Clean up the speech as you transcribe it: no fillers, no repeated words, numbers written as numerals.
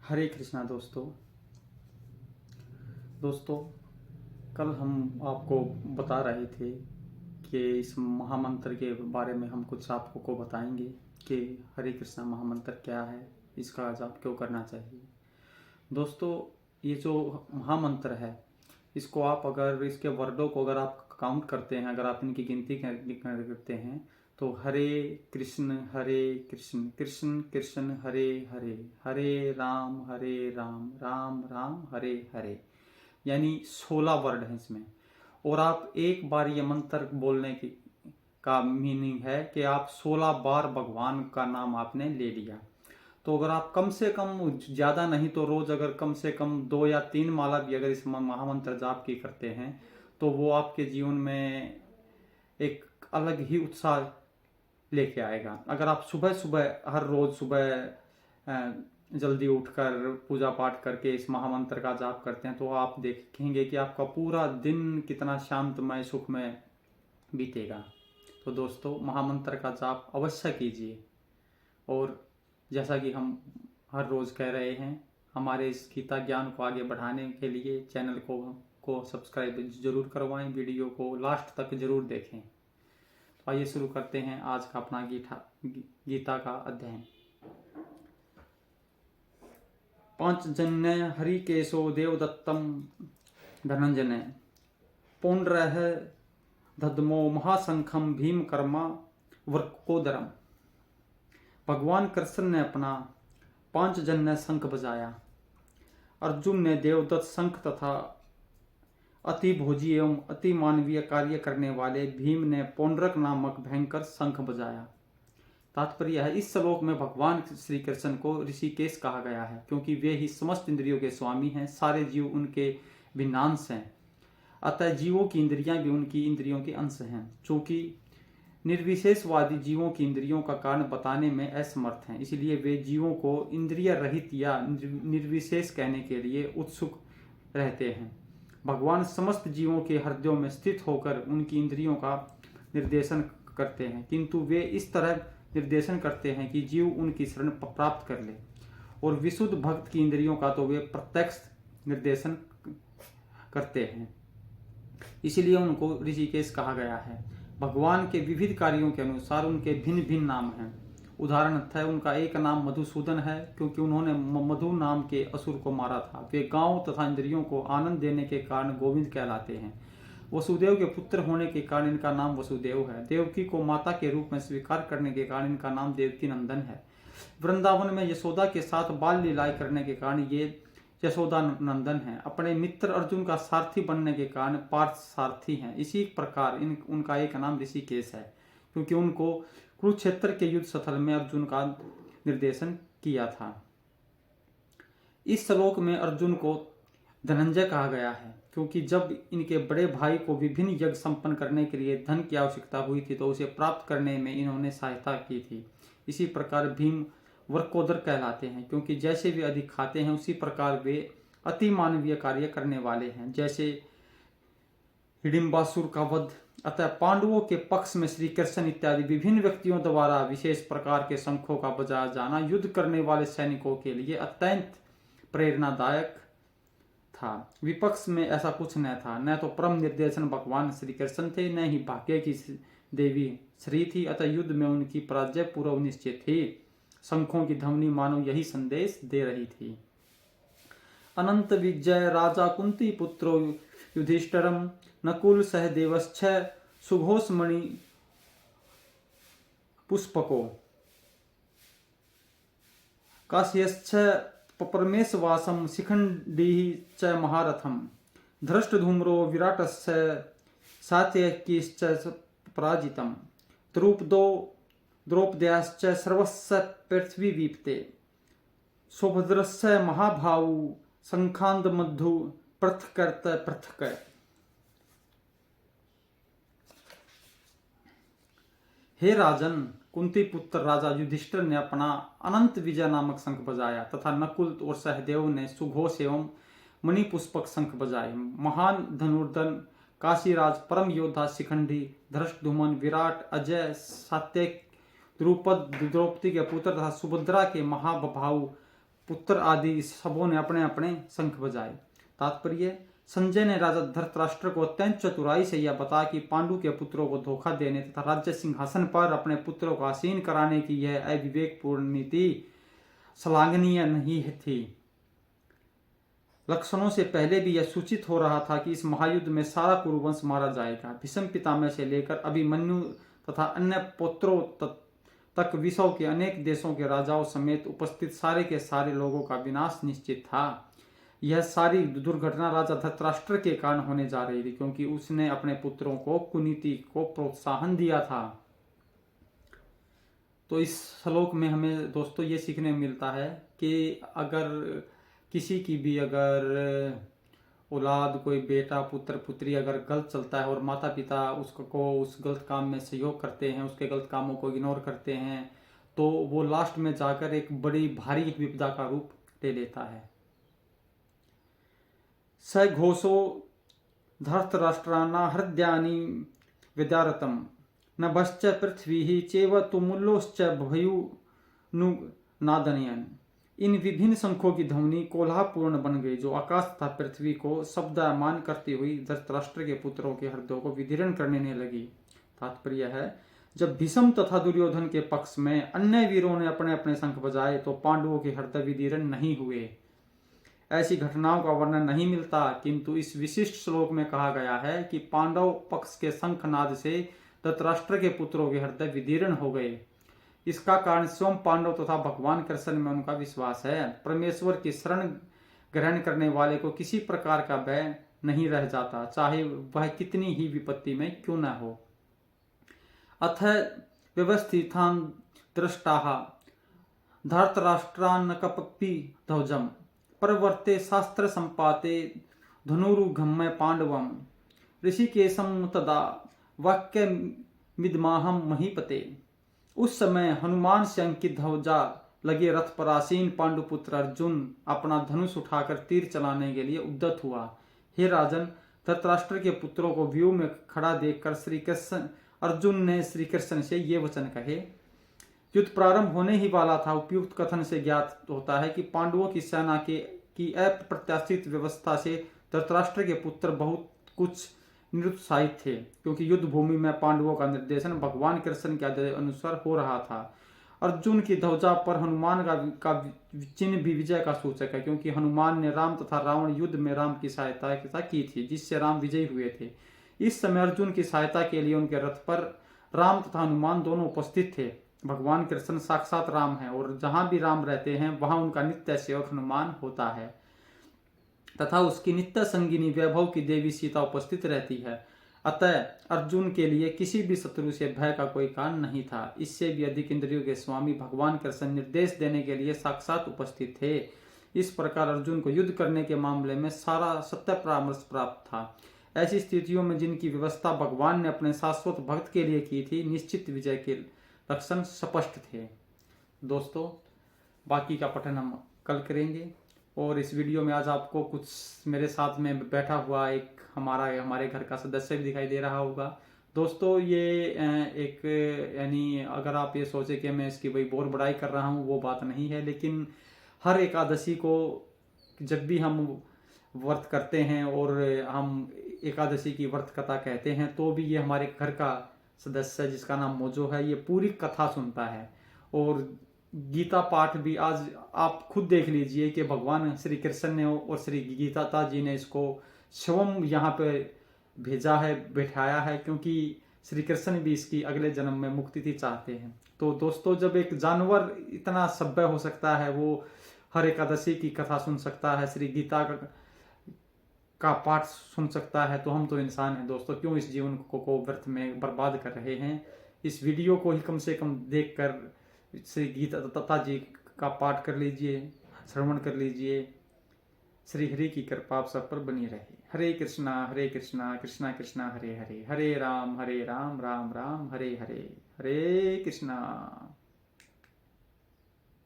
हरे कृष्णा दोस्तों कल हम आपको बता रहे थे कि इस महामंत्र के बारे में हम कुछ आपको को बताएंगे कि हरे कृष्णा महामंत्र क्या है, इसका जाप क्यों करना चाहिए। दोस्तों, ये जो महामंत्र है, इसको आप अगर इसके वर्डों को अगर आप काउंट करते हैं, अगर आप इनकी गिनती करते हैं तो हरे कृष्ण कृष्ण कृष्ण हरे हरे, हरे राम राम राम हरे हरे, यानी 16 वर्ड हैं इसमें। और आप एक बार ये मंत्र बोलने की का मीनिंग है कि आप 16 बार भगवान का नाम आपने ले लिया। तो अगर आप कम से कम, ज़्यादा नहीं तो रोज़ अगर कम से कम 2 या 3 माला भी अगर इस महामंत्र जाप की करते हैं तो वो आपके जीवन में एक अलग ही उत्साह लेके आएगा। अगर आप सुबह सुबह हर रोज़ सुबह जल्दी उठकर पूजा पाठ करके इस महामंत्र का जाप करते हैं तो आप देखेंगे कि आपका पूरा दिन कितना शांतमय सुखमय बीतेगा। तो दोस्तों, महामंत्र का जाप अवश्य कीजिए। और जैसा कि हम हर रोज़ कह रहे हैं, हमारे इस गीता ज्ञान को आगे बढ़ाने के लिए चैनल को सब्सक्राइब जरूर करवाएं, वीडियो को लास्ट तक जरूर देखें। तो आइए शुरू करते हैं आज का अपना गीता का अध्ययन। पांचजन्य हरिकेशो देवदत्तम धनंजय पौंड्रः दद्मो महाशंखम भीम कर्मा वृकोदरम। भगवान कृष्ण ने अपना पांचजन्य शंख बजाया। अर्जुन ने देवदत्त शंख तथा अति भोजी एवं अति मानवीय कार्य करने वाले भीम ने पौंड्रक नामक भयंकर शंख बजाया। तात्पर्य है, इस श्लोक में भगवान श्री कृष्ण को ऋषिकेश कहा गया है क्योंकि वे ही समस्त इंद्रियों के स्वामी हैं। सारे जीव उनके भिन्नांश हैं, अतः जीवों की इंद्रियां भी उनकी इंद्रियों के अंश हैं। चूंकि निर्विशेषवादी जीवों की इंद्रियों का कारण बताने में असमर्थ हैं, इसलिए वे जीवों को इंद्रिय रहित या निर्विशेष कहने के लिए उत्सुक रहते हैं। भगवान समस्त जीवों के हृदयों में स्थित होकर उनकी इंद्रियों का निर्देशन करते हैं, किंतु वे इस तरह निर्देशन करते हैं कि जीव उनकी शरण प्राप्त कर ले। और विशुद्ध भक्त की इंद्रियों का तो वे प्रत्यक्ष निर्देशन करते हैं, इसलिए उनको ऋषिकेश कहा गया है। भगवान के विविध कार्यों के अनुसार उनके भिन्न भिन्न नाम हैं। उदाहरणतः उनका एक नाम मधुसूदन है क्योंकि उन्होंने मधु नाम के असुर को मारा था। वे गांव तथा इंद्रियों को आनंद देने के कारण गोविंद कहलाते हैं। वसुदेव के पुत्र होने के कारण इनका नाम वसुदेव है। देवकी को माता के रूप में स्वीकार करने के कारण इनका नाम देवकी नंदन है। वृंदावन में यशोदा के साथ बाल लीलाएं करने के कारण ये यशोदा नंदन है। अपने मित्र अर्जुन का सारथी बनने के कारण पार्थ सारथी हैं। इसी प्रकार उनका एक नाम ऋषिकेश है क्योंकि उनको कुरुक्षेत्र के युद्ध स्थल में अर्जुन का निर्देशन किया था। इस श्लोक में अर्जुन को धनंजय कहा गया है क्योंकि जब इनके बड़े भाई को विभिन्न यज्ञ संपन्न करने के लिए धन की आवश्यकता हुई थी तो उसे प्राप्त करने में इन्होंने सहायता की थी। इसी प्रकार भीम वृकोदर कहलाते हैं क्योंकि जैसे वे अधिक खाते हैं उसी प्रकार वे अति मानवीय कार्य करने वाले हैं, जैसे हिडिंबासुर का वध। अतः पांडवों के पक्ष में श्री कृष्ण इत्यादि विभिन्न व्यक्तियों द्वारा विशेष प्रकार के शंखों का बजाया जाना युद्ध करने वाले सैनिकों के लिए अत्यंत प्रेरणादायक था। विपक्ष में ऐसा कुछ न था, न तो परम निर्देशन भगवान श्री कृष्ण थे, न ही भाग्य की देवी श्री थी। अतः युद्ध में उनकी पराजय पूर्व निश्चित थी। शंखों की ध्वनि मानो यही संदेश दे रही थी। अनंत विजय राजा कुंती पुत्रो युधिष्ठिरम नकुल सहदेवश्च सुघोषमणि पुष्पको काश्यश्च परमेशवासम शिखंडी च महारथम धृष्टधूम्रो विराटस्य सात्यकिश्च पराजितम द्रौपद्याश्च सर्वस्य पृथ्वीवीप्ते सुभद्रस्य महाभाऊ शंखांद मधु पृथकर्त पृथक। हे राजन, कुंती पुत्र राजा युधिष्ठिर ने अपना अनंत विजय नामक शंख बजाया तथा नकुल और सहदेव ने सुघोष एवं मणिपुष्पक शंख बजाए। महान धनुर्धर काशीराज परम योद्धा शिखंडी धृष्टधुमन विराट अजय सात्यक द्रुपद द्रौपदी के पुत्र तथा सुभद्रा के महाभाऊ पुत्र आदि सबों ने अपने अपने शंख बजाए। तात्पर्य, संजय ने राजा धृतराष्ट्र को अत्यंत चतुराई से यह बताया कि पांडु के पुत्रों को धोखा देने तथा राज्य सिंहासन पर अपने पुत्रों को आसीन कराने की यह अविवेकपूर्ण नीति श्लाघनीय नहीं थी। लक्षणों से पहले भी यह सूचित हो रहा था कि इस महायुद्ध में सारा कुरुवंश मारा जाएगा। भीष्म पितामह से लेकर अभिमन्यु तथा अन्य पुत्रों तक विश्व के अनेक देशों के राजाओं समेत उपस्थित सारे के सारे लोगों का विनाश निश्चित था। यह सारी दुर्घटना राजा धृतराष्ट्र के कारण होने जा रही थी, क्योंकि उसने अपने पुत्रों को कुनीति को प्रोत्साहन दिया था। तो इस श्लोक में हमें दोस्तों ये सीखने मिलता है कि अगर किसी की भी अगर औलाद, कोई बेटा, पुत्र, पुत्री अगर गलत चलता है और माता पिता उसको उस गलत काम में सहयोग करते हैं, उसके गलत कामों को इग्नोर करते हैं, तो वो लास्ट में जाकर एक बड़ी भारी विपदा का रूप ले लेता है। स घोषो धृतराष्ट्राना हृदयानि विदारतम नभश्च पृथ्वी चैव तुमुलोश्च भयूनुनादनयन्। इन विभिन्न शंखों की ध्वनि कोलाहलपूर्ण बन गई, जो आकाश तथा पृथ्वी को शब्दमान करती हुई धृतराष्ट्र के पुत्रों के हृदयों को विदीर्ण करने लगी। तात्पर्य है, जब भीष्म तथा दुर्योधन के पक्ष में अन्य वीरों ने अपने अपने शंख बजाए तो पांडवों के हृदय विदीर्ण नहीं हुए। ऐसी घटनाओं का वर्णन नहीं मिलता, किंतु इस विशिष्ट श्लोक में कहा गया है कि पांडव पक्ष के शंखनाद से धृतराष्ट्र के पुत्रों के हृदय विदीर्ण हो गए। इसका कारण स्वयं पांडव तथा भगवान कृष्ण में उनका विश्वास है। परमेश्वर की शरण ग्रहण करने वाले को किसी प्रकार का भय नहीं रह जाता, चाहे वह कितनी ही विपत्ति में क्यों न हो। अथ व्यवस्थितान् दृष्टाः धृतराष्ट्रान्नकपि ध्वजम् प्रवर्ते शास्त्र संपाते धनुरुगम्य पांडवम् ऋषिकेशं तदा वाक्य मिदमाहम महीपते। उस समय हनुमान से अंकित ध्वजा लगे रथ पर आसीन पांडुपुत्र अर्जुन अपना धनुष उठाकर तीर चलाने के लिए उद्यत हुआ। हे राजन, धृतराष्ट्र के पुत्रों को व्यूह में खड़ा देखकर श्री कृष्ण अर्जुन ने श्री कृष्ण से ये वचन कहे। युद्ध प्रारंभ होने ही वाला था। उपयुक्त कथन से ज्ञात होता है कि पांडवों की सेना की अप्रत्याशित व्यवस्था से धृतराष्ट्र के पुत्र बहुत कुछ निरुत्साहित थे, क्योंकि युद्ध भूमि में पांडवों का निर्देशन भगवान कृष्ण के आदेश अनुसार हो रहा था। अर्जुन की ध्वजा पर हनुमान का चिन्ह भी विजय का सूचक है, क्योंकि हनुमान ने राम तथा रावण युद्ध में राम की सहायता की थी, जिससे राम विजयी हुए थे। इस समय अर्जुन की सहायता के लिए उनके रथ पर राम तथा हनुमान दोनों उपस्थित थे। भगवान कृष्ण साक्षात राम है और जहां भी राम रहते हैं वहां उनका नित्य सेवक हनुमान होता है तथा उसकी नित्य संगिनी वैभव की देवी सीता उपस्थित रहती है। अतः अर्जुन के लिए किसी भी शत्रु से भय का कोई कारण नहीं था। इससे भी अधिक इंद्रियों के स्वामी भगवान कृष्ण निर्देश देने के लिए साक्षात उपस्थित थे। इस प्रकार अर्जुन को युद्ध करने के मामले में सारा सत्य परामर्श प्राप्त था। ऐसी स्थितियों में जिनकी व्यवस्था भगवान ने अपने शाश्वत भक्त के लिए की थी, निश्चित विजय के लक्षण स्पष्ट थे। दोस्तों, बाकी का पठन हम कल करेंगे। और इस वीडियो में आज आपको कुछ मेरे साथ में बैठा हुआ एक हमारे घर का सदस्य भी दिखाई दे रहा होगा। दोस्तों, ये एक यानी अगर आप ये सोचे कि मैं इसकी वही बहुत बड़ाई कर रहा हूँ, वो बात नहीं है। लेकिन हर एकादशी को जब भी हम व्रत करते हैं और हम एकादशी की व्रत कथा कहते हैं, तो भी ये हमारे घर का सदस्य जिसका नाम मोजो है, ये पूरी कथा सुनता है। और गीता पाठ भी आज आप खुद देख लीजिए कि भगवान श्री कृष्ण ने और श्री गीता जी ने इसको स्वयं यहाँ पे भेजा है, बैठाया है, क्योंकि श्री कृष्ण भी इसकी अगले जन्म में मुक्ति चाहते हैं। तो दोस्तों, जब एक जानवर इतना सभ्य हो सकता है, वो हर एकादशी की कथा सुन सकता है, श्री गीता का पाठ सुन सकता है, तो हम तो इंसान हैं दोस्तों, क्यों इस जीवन को व्यर्थ में बर्बाद कर रहे हैं। इस वीडियो को ही कम से कम देखकर श्री गीता जी का पाठ कर लीजिए, श्रवण कर लीजिए। श्री हरि की कृपा आप सब पर बनी रहे। हरे कृष्णा कृष्णा कृष्णा हरे हरे, हरे राम राम राम हरे हरे, हरे कृष्णा।